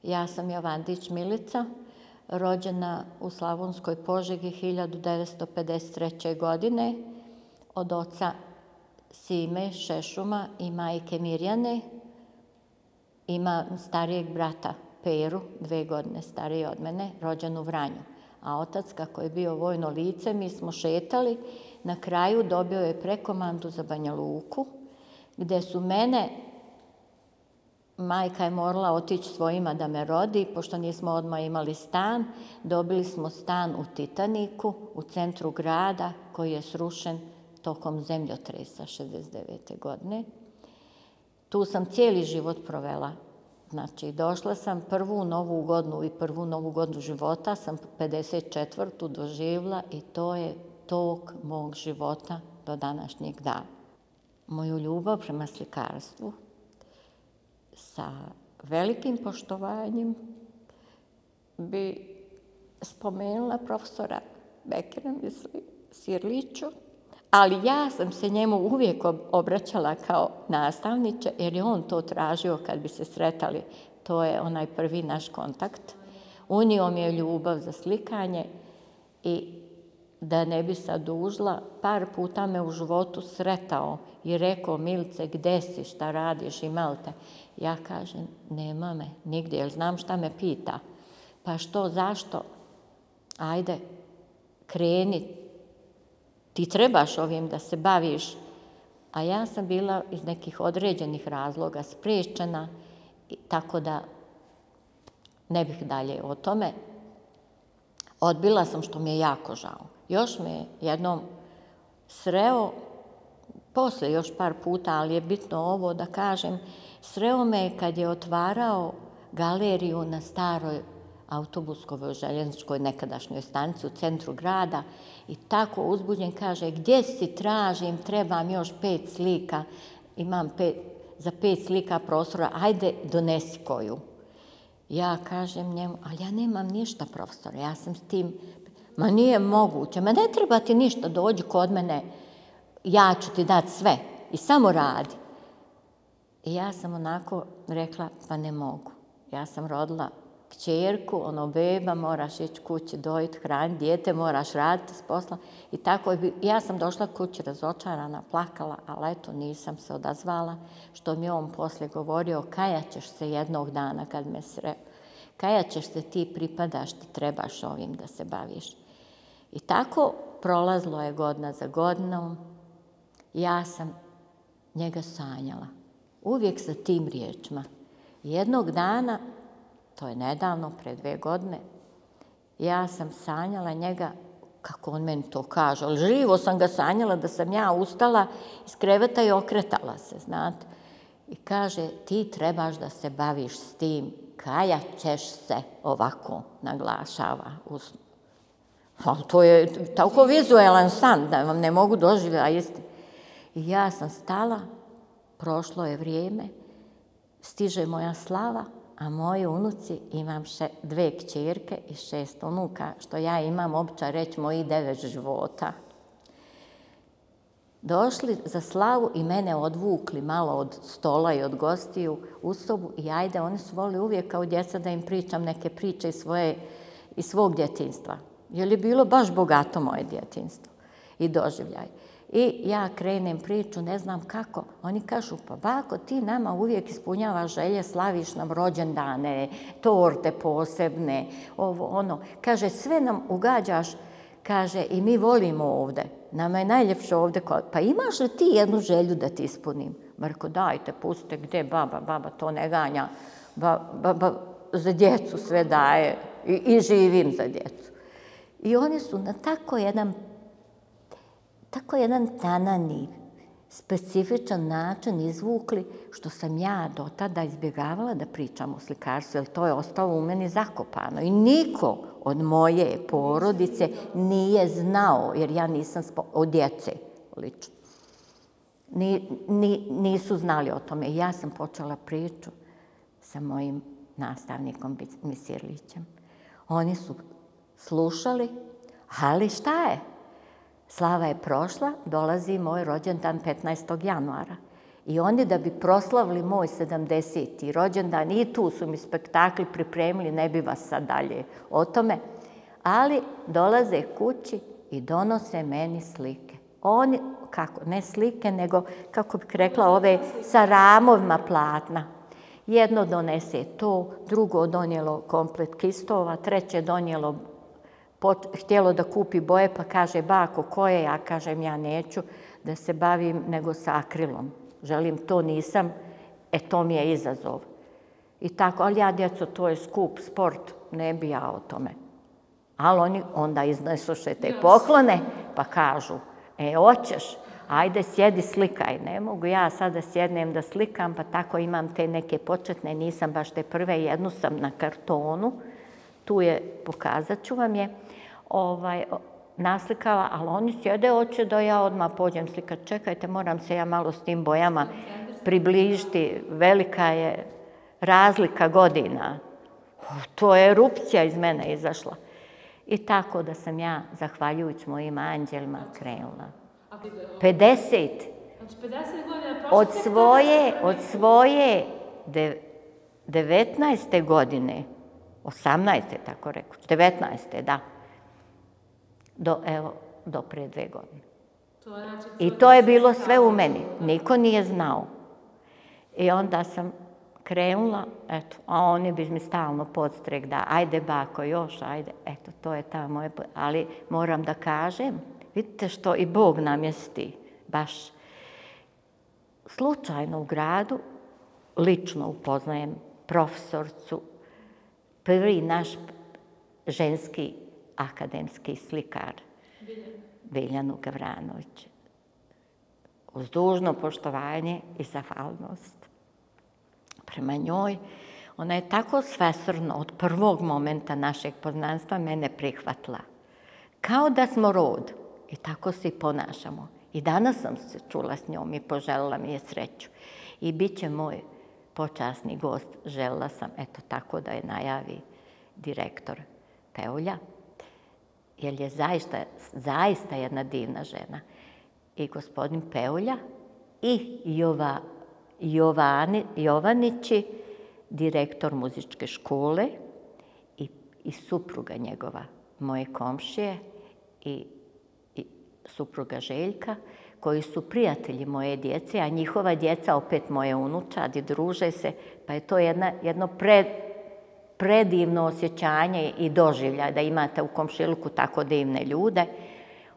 Ja sam Jovandić Milica, rođena u Slavonskoj Požegi 1953. godine od oca Sime Šešuma i majke Mirjane. Ima starijeg brata Peru, 2 godine stariji od mene, rođen u Vranju. A otac, kako je bio vojno lice, mi smo šetali. Na kraju dobio je prekomandu za Banja Luku, gdje su mene, majka je morala otići svojima da me rodi, pošto nismo odmah imali stan. Dobili smo stan u Titaniku, u centru grada, koji je srušen tokom zemljotresa 69. godine. Tu sam cijeli život provela. Znači, došla sam prvu novu godinu i prvu novu godinu života, sam 54. doživjela i to je tok mog života do današnjeg dana. Moju ljubav prema slikarstvu sa velikim poštovanjem bi spomenula profesora Bekera, mislim, Sirliću, ali ja sam se njemu uvijek obraćala kao nastavniče, jer je on to tražio kad bi se sretali. To je onaj prvi naš kontakt. Unio mi je ljubav za slikanje i da ne bi sad dužila, par puta me u životu sretao i rekao: Milice, gde si, šta radiš, ima li te? Ja kažem: nema me nigdje, jer znam šta me pita. Pa što, zašto? Ajde, kreni, ti trebaš ovim da se baviš. A ja sam bila iz nekih određenih razloga spriječena, tako da ne bih dalje o tome. Odbila sam, što mi je jako žao. Još me je jednom sreo, poslije još par puta, ali je bitno ovo da kažem, sreo me kad je otvarao galeriju na staroj autobuskoj željezničkoj nekadašnjoj stanici u centru grada i tako uzbuđen kaže: gdje si, tražim, trebam još 5 slika, imam za 5 slika prostora, ajde donesi koju. Ja kažem njemu: ali ja nemam ništa, profesore, ja sam s tim, ma nije moguće, ma ne treba ti ništa, dođi kod mene, ja ću ti dati sve i samo radi. I ja sam onako rekla: pa ne mogu. Ja sam rodila kćerku, beba, moraš ići kući dojiti, hraniti dijete, moraš raditi s posla. I tako ja sam došla kući razočarana, plakala, ali eto nisam se odazvala, što mi on poslije govorio: kajat ćeš se jednog dana kad me sreo. Kajat ćeš se, ti pripadaš, ti trebaš ovim da se baviš. I tako prolazilo je godina za godinom. Ja sam njega sanjala. Uvijek sa tim riječima. Jednog dana, to je nedavno, pre 2 godine, ja sam sanjala njega, kako on meni to kaže, ali živo sam ga sanjala da sam ja ustala iz kreveta i okretala se, znate. I kaže: ti trebaš da se baviš s tim, kajat ćeš se, ovako naglašava. Ali to je tako vizualan san da vam ne mogu doživjeti. I ja sam stala, prošlo je vrijeme, stiže moja slava, a moji unuci, imam 2 kćerke i 6 unuka, što ja imam običaj reći moji 9 života. Došli za slavu i mene odvukli malo od stola i od gostiju u sobu i ajde, oni su volili uvijek kao djeca da im pričam neke priče iz svog djetinjstva. Jer je bilo baš bogato moje djetinjstvo i doživljaj. I ja krenem priču, ne znam kako. Oni kažu: pa bako, ti nama uvijek ispunjavaš želje, slaviš nam rođendane, torte posebne, ovo, ono. Kaže: sve nam ugađaš, kaže, i mi volimo ovdje. Nama je najljepše ovdje. Pa imaš li ti jednu želju da ti ispunim? Marko, dajte, pustite, gdje baba to ne ganja. Baba za djecu sve daje i živim za djecu. I oni su na tako jedan tanani, specifičan način izvukli, što sam ja do tada izbjegavala da pričam o slikarstvu, jer to je ostalo u meni zakopano. I niko od moje porodice nije znao, jer ja nisam od djece lično. Nisu znali o tome. I ja sam počela priču sa mojim nastavnikom Sirlićem. Oni su slušali, ali šta je? Slava je prošla, dolazi moj rođendan 15. januara. I oni da bi proslavili moj 70. rođendan, i tu su mi spektakli pripremili, ne bi vas sad dalje o tome, ali dolaze kući i donose meni slike. Oni, kako, ne slike, nego, kako bih rekla, ove sa ramovima platna. Jedno donese to, drugo donijelo komplet kistova, treće donijelo, htjelo da kupi boje, pa kaže, bako, koje? Ja kažem, ja neću da se bavim nego sa akrilom. Želim, to nisam, to mi je izazov. I tako, ali ja, djeco, to je skup sport, ne bi ja o tome. Ali oni onda iznesuše te poklone, pa kažu, hoćeš, ajde sjedi slikaj. Ne mogu ja sad da sjednem da slikam, pa tako imam te neke početne, nisam baš te prve, jednu sam na kartonu, tu je, pokazat ću vam je, naslikala, ali oni sjede, hoće da ja odmah pođem slikat. Čekajte, moram se ja malo s tim bojama približiti, velika je razlika godina. To je erupcija iz mene izašla. I tako da sam ja, zahvaljujući mojim anđelima, krenula. 50. Znači 50 godina od svoje 19. godine, 18. tako reku, 19. da, do pre 2 godine. I to je bilo sve u meni, niko nije znao. I onda sam krenula, eto, a oni bi mi stalno podstrek da, ajde bako još, ajde, eto, to je ta moja, ali moram da kažem, vidite što i Bog namjesti, baš slučajno u gradu, lično upoznajem profesorcu, prvi naš ženski akademski slikar, Biljanu Gavranović. Uz dužno poštovanje i zahvalnost prema njoj, ona je tako svesrdno od prvog momenta našeg poznanstva mene prihvatila. Kao da smo rod i tako se i ponašamo. I danas sam se čula s njom i poželjela mi je sreću. I bit će moj počasni gost, željela sam, eto tako da je najavi direktor Peulja, jer je zaista jedna divna žena. I gospodin Peulja i Jovanići, direktor muzičke škole i supruga njegova, moje komšije i supruga Željka, koji su prijatelji moje djece, a njihova djeca opet moje unučadi, druže se, pa je to jedno predivno osjećanje i doživljaj da imate u komšiluku tako divne ljude.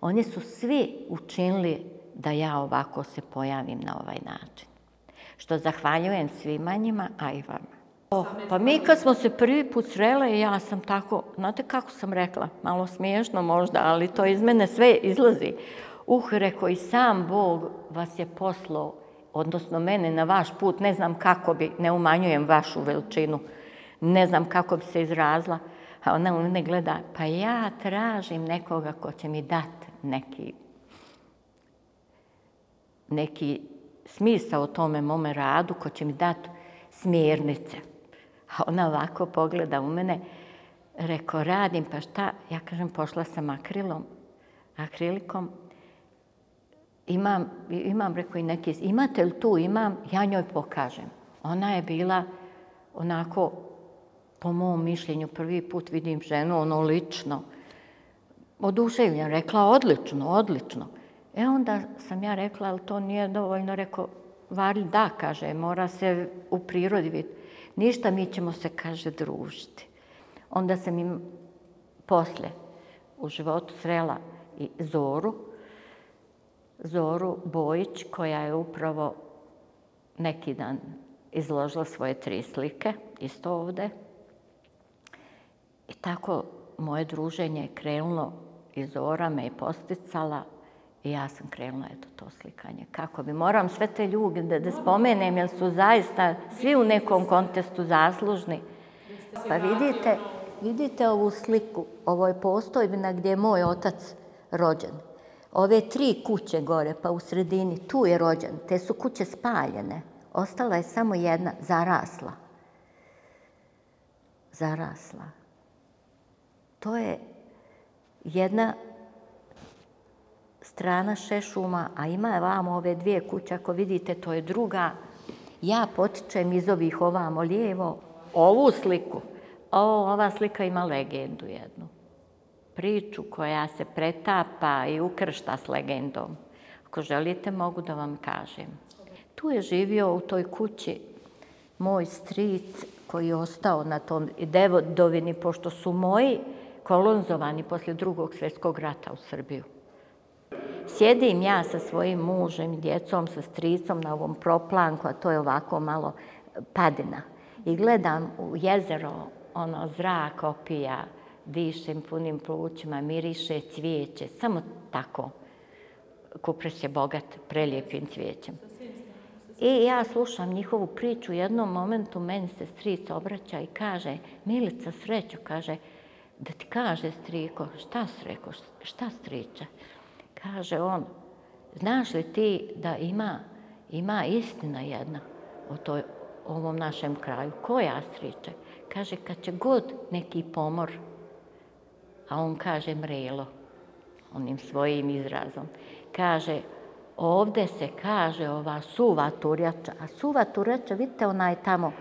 Oni su svi učinili da ja ovako se pojavim na ovaj način. Što zahvaljujem svima njima, a i vama. Pa mi kad smo se prvi put srele, ja sam tako, znate kako sam rekla, malo smiješno možda, ali to iz mene sve izlazi. Reko, i sam Bog vas je poslao, odnosno mene na vaš put, ne znam kako bi, ne umanjujem vašu veličinu, ne znam kako bi se izrazila, a ona u mene gleda, pa ja tražim nekoga ko će mi dati neki smisao o tome mome radu, ko će mi dati smjernice. A ona ovako pogleda u mene, reko, radim, pa šta? Ja kažem, pošla sam akrilikom, imam, reko, i neki, imate li tu? Imam, ja njoj pokažem. Ona je bila onako, po mom mišljenju, prvi put vidim ženu, ono lično, oduševljena, rekla, odlično. Onda sam ja rekla, ali to nije dovoljno, rekao, Varlj, da, kaže, mora se u prirodi vidjeti. Ništa, mi ćemo se, kaže, družiti. Onda sam im poslije u životu srela i Zoru Bojić, koja je upravo neki dan izložila svoje 3 slike, isto ovdje. I tako moje druženje je krenulo i Zora me je posticala i ja sam krenula, eto, to slikanje. Kako bi, moram sve te ljude da spomenem, jer su zaista svi u nekom kontekstu zaslužni. Pa vidite ovu sliku, ovo je postojbina gdje je moj otac rođen. Ove 3 kuće gore, pa u sredini, tu je rođen. Te su kuće spaljene. Ostala je samo jedna, zarasla. To je jedna strana Šešuma, a ima vamo ove dvije kuće, ako vidite, to je druga. Ja potičem iz ovih ovamo lijevo. Ovu sliku, ova slika ima legendu jednu. Priču koja se pretapa i ukršta s legendom. Ako želite, mogu da vam kažem. Tu je živio u toj kući moj stric koji je ostao na tom dedovini, pošto su moji kolonizovani poslije Drugog svjetskog rata u Srbiju. Sjedim ja sa svojim mužem i djecom, sa stricom na ovom proplanku, a to je ovako malo padina. I gledam u jezero, zrak opija, dišem punim plućima, miriše cvijeće, samo tako. Kupres je bogat prelijepim cvijećem. I ja slušam njihovu priču, u jednom momentu meni se stric obraća i kaže, Milica, srećo, kaže, da ti kaže striko, šta striče? Kaže on, znaš li ti da ima istina jedna o ovom našem kraju? Koja, striče? Kaže, kad će god neki pomor, a on kaže mrelo, onim svojim izrazom, kaže, ovdje se kaže ova suva turjača, a suva turjača, vidite onaj tamo,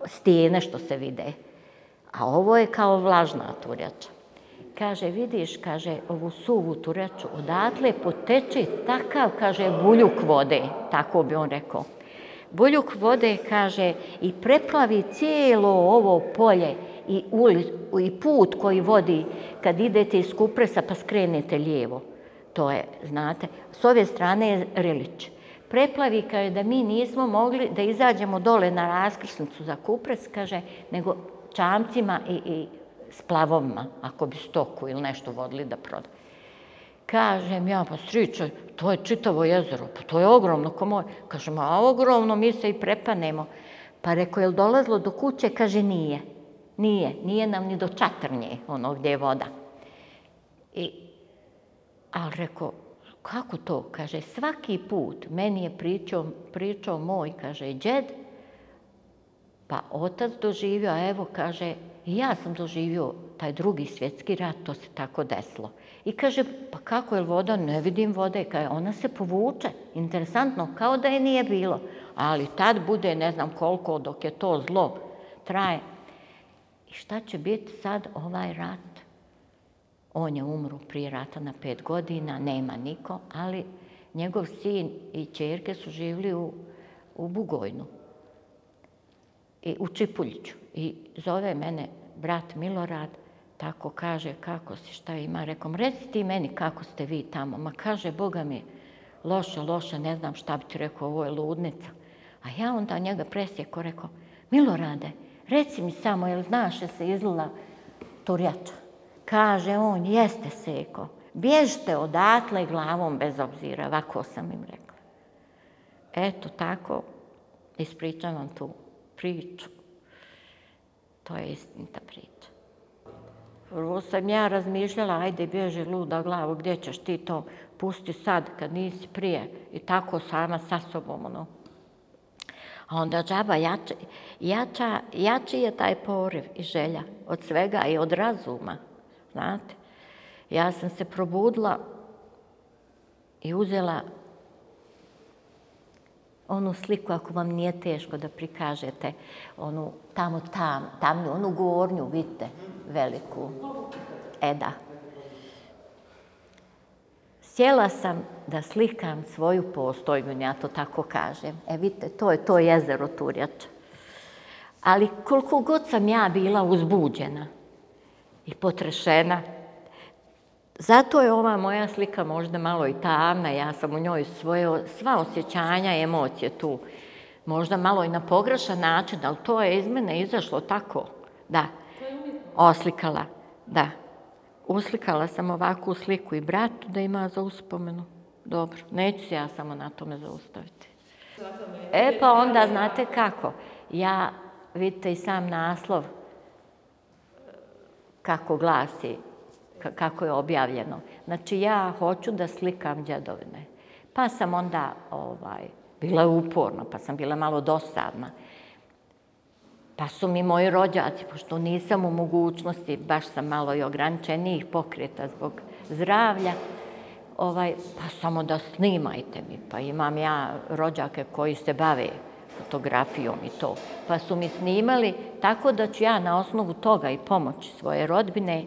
stijene što se vide, a ovo je kao vlažna turjača. Kaže, vidiš, kaže, ovu suvu turjaču, odatle poteče takav, kaže, buljuk vode, tako bi on rekao. Buljuk vode, kaže, i preplavi cijelo ovo polje i put koji vodi kad idete iz Kupresa pa skrenete lijevo. To je, znate, s ove strane je Rilić. Preplavi, kaže, da mi nismo mogli da izađemo dole na raskrsnicu za Kupres, kaže, nego čamcima i splavovima, ako bi stoku ili nešto vodili da prodaju. Kažem ja, pa striče, to je čitavo jezero, pa to je ogromno, ko moj. Kažem, a ogromno, mi se i prepanemo. Pa reko, je li dolazilo do kuće? Kaže, nije. Nije nam ni do Čatrnje, gdje je voda. Ali reko, kako to? Kaže, svaki put meni je pričao moj, kaže, džed, pa otac doživio, a evo, kaže, i ja sam doživio taj Drugi svjetski rat, to se tako desilo. I kaže, pa kako je voda? Ne vidim vode. Kaže, ona se povuče. Interesantno, kao da je nije bilo. Ali tad bude, ne znam koliko, dok je to zlo traje. I šta će biti sad ovaj rat? On je umro prije rata na 5 godina, nema niko, ali njegov sin i ćerke su živjeli u Bugojnu i u Čipuljiću. I zove mene brat Milorad, tako kaže, kako si, šta ima. Rekom, reci ti meni kako ste vi tamo. Ma kaže, Boga mi, loše, ne znam šta bi ti rekao, ovo je ludnica. A ja onda njega presjeko, rekao, Milorade, reci mi samo, jel znaš da se izlila turjača? Kaže on, jeste seko, bježite odatle glavom bez obzira, ovako sam im rekla. Eto tako, ispričavam tu priču. To je istinita priča. Prvo sam ja razmišljala, ajde bježi luda glavu, gdje ćeš ti to pusti sad kad nisi prije i tako sama sa sobom. A onda džaba jači je taj poriv i želja od svega i od razuma. Znate, ja sam se probudila i uzela onu sliku, ako vam nije teško da prikažete, onu tamnu, onu gornju, vidite, veliku. Da. Sjela sam da slikam svoju postojnu, ja to tako kažem. Vidite, to je to jezero Turjača. Ali koliko god sam ja bila uzbuđena i potrešena, zato je ova moja slika možda malo i tamna, ja sam u njoj sva osjećanja i emocije tu, možda malo i na pogrešan način, ali to je iz mene izašlo tako, da, oslikala, da. Uslikala sam ovakvu sliku i bratu da ima za uspomenu. Dobro, neću se ja samo na tome zaustaviti. Pa onda znate kako, ja, vidite i sam naslov, kako glasi, kako je objavljeno. Znači, ja hoću da slikam djedovine. Pa sam onda bila uporna, pa sam bila malo dosadna. Pa su mi moji rođaci, pošto nisam u mogućnosti, baš sam malo i ograničenijih pokreta zbog zdravlja, pa samo da snimajte mi. Pa imam ja rođake koji se bave fotografijom i to. Pa su mi snimali, tako da ću ja na osnovu toga i pomoći svoje rodbine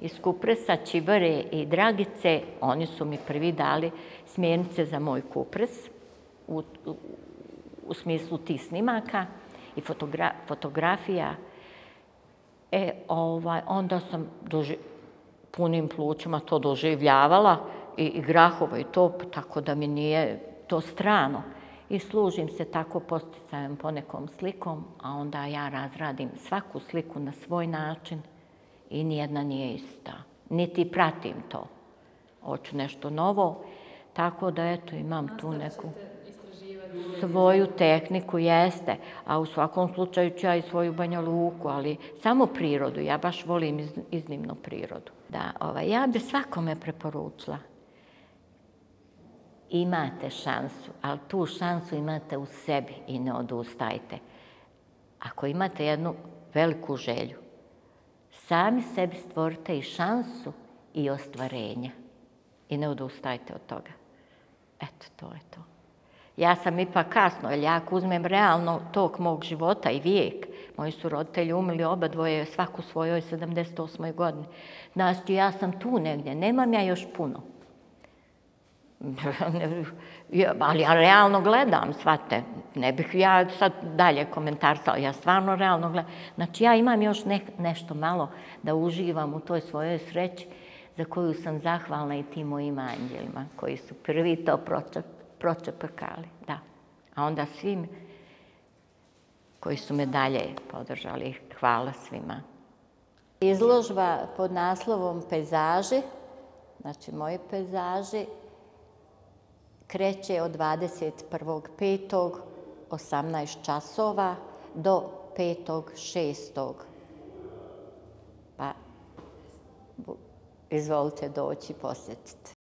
iz Kupresa, Čibare i Dragice. Oni su mi prvi dali smjernice za moj Kupres u smislu tih snimaka i fotografija. Onda sam punim plućima to doživljavala i Grahovo i to, tako da mi nije to strano. I služim se tako posticajem ponekom slikom, a onda ja razradim svaku sliku na svoj način i nijedna nije ista. Niti pratim to. Hoću nešto novo, tako da eto imam tu neku svoju tehniku, jeste, a u svakom slučaju ću ja i svoju Banja Luku, ali samo prirodu, ja baš volim iznimno prirodu. Da, ja bi svakome preporučila. Imate šansu, ali tu šansu imate u sebi i ne odustajte. Ako imate jednu veliku želju, sami sebi stvorite i šansu i ostvarenja. I ne odustajte od toga. Eto, to je to. Ja sam ipak kasno, jer ja ako uzmem realno tok mog života i vijek, moji su roditelji umrli oba dvoje, svaku svojoj 78. godini. Znači, ja sam tu negdje, nemam ja još puno. Ali ja realno gledam, shvate, ne bih ja sad dalje komentarsala, ja stvarno realno gledam. Znači, ja imam još nešto malo da uživam u toj svojoj sreći za koju sam zahvalna i tim mojim anđelima koji su prvi to pročeprkali, da. A onda svim koji su me dalje podržali, hvala svima. Izložba pod naslovom Pejzaži, znači moji pejzaži, kreće od 21.5. 18 časova do 5.6. Pa izvolite doći posjetiti.